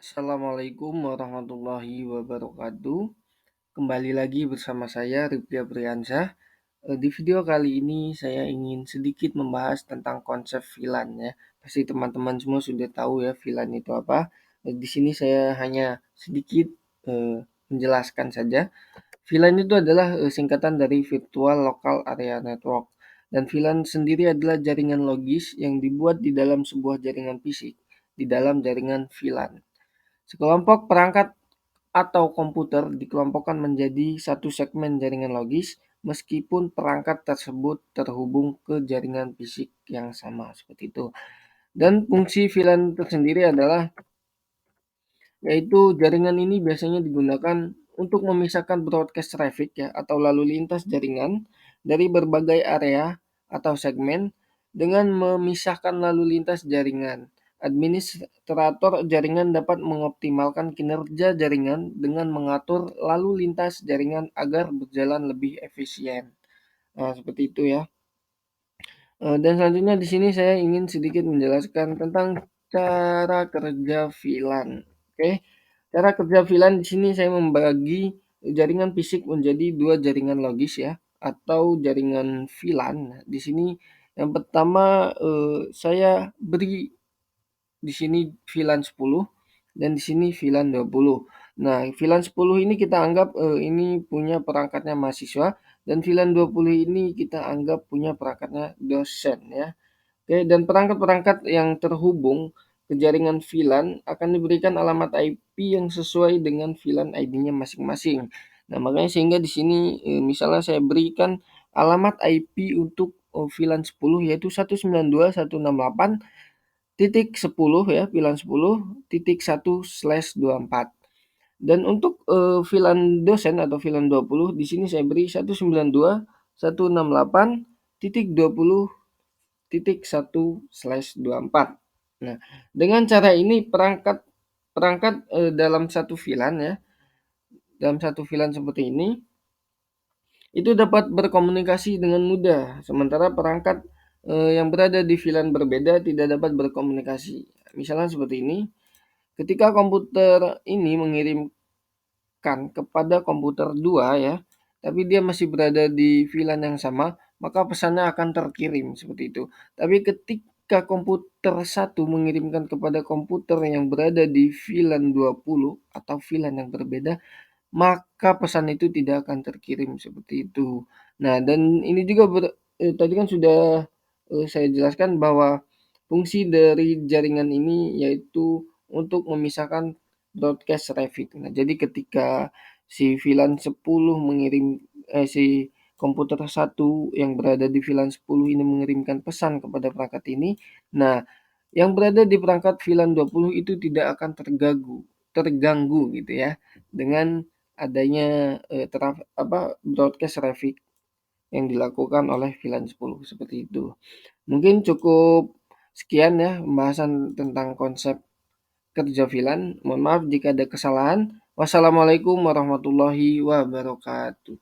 Assalamualaikum warahmatullahi wabarakatuh. Kembali lagi bersama saya Rifki Apriansyah. Di video kali ini saya ingin sedikit membahas tentang konsep VLAN ya. Pasti teman-teman semua sudah tahu ya VLAN itu apa. Di sini saya hanya sedikit menjelaskan saja. VLAN itu adalah singkatan dari Virtual Local Area Network. Dan VLAN sendiri adalah jaringan logis yang dibuat di dalam sebuah jaringan fisik di dalam jaringan VLAN. Sekelompok perangkat atau komputer dikelompokkan menjadi satu segmen jaringan logis meskipun perangkat tersebut terhubung ke jaringan fisik yang sama seperti itu. Dan fungsi VLAN tersendiri adalah yaitu jaringan ini biasanya digunakan untuk memisahkan broadcast traffic ya atau lalu lintas jaringan dari berbagai area atau segmen dengan memisahkan lalu lintas jaringan. Administrator jaringan dapat mengoptimalkan kinerja jaringan dengan mengatur lalu lintas jaringan agar berjalan lebih efisien. Nah, seperti itu ya. Dan selanjutnya di sini saya ingin sedikit menjelaskan tentang cara kerja VLAN. Oke. Cara kerja VLAN di sini saya membagi jaringan fisik menjadi dua jaringan logis ya atau jaringan VLAN. Nah, di sini yang pertama saya beri di sini VLAN 10 dan di sini VLAN 20. Nah, VLAN 10 ini kita anggap ini punya perangkatnya mahasiswa dan VLAN 20 ini kita anggap punya perangkatnya dosen ya. Oke, dan perangkat-perangkat yang terhubung ke jaringan VLAN akan diberikan alamat IP yang sesuai dengan VLAN ID-nya masing-masing. Nah, makanya sehingga di sini misalnya saya berikan alamat IP untuk VLAN 10 yaitu 192.168.10 ya, VLAN 10.1/24. Dan untuk VLAN dosen atau VLAN 20 di sini saya beri 192.168.20.1/24. Nah, dengan cara ini perangkat perangkat dalam satu VLAN ya, dalam satu VLAN seperti ini itu dapat berkomunikasi dengan mudah, sementara perangkat yang berada di VLAN berbeda tidak dapat berkomunikasi. Misalnya seperti ini, ketika komputer ini mengirimkan kepada komputer 2 ya, tapi dia masih berada di VLAN yang sama, maka pesannya akan terkirim seperti itu. Tapi ketika komputer 1 mengirimkan kepada komputer yang berada di VLAN 20 atau VLAN yang berbeda, maka pesan itu tidak akan terkirim seperti itu. Nah, dan ini juga tadi kan sudah saya jelaskan bahwa fungsi dari jaringan ini yaitu untuk memisahkan broadcast traffic. Nah, jadi ketika si VLAN 10 si komputer 1 yang berada di VLAN 10 ini mengirimkan pesan kepada perangkat ini, nah yang berada di perangkat VLAN 20 itu tidak akan terganggu gitu ya dengan adanya broadcast traffic yang dilakukan oleh VLAN 10 seperti itu. Mungkin cukup sekian ya pembahasan tentang konsep kerja VLAN. Mohon maaf jika ada kesalahan. Wassalamualaikum warahmatullahi wabarakatuh.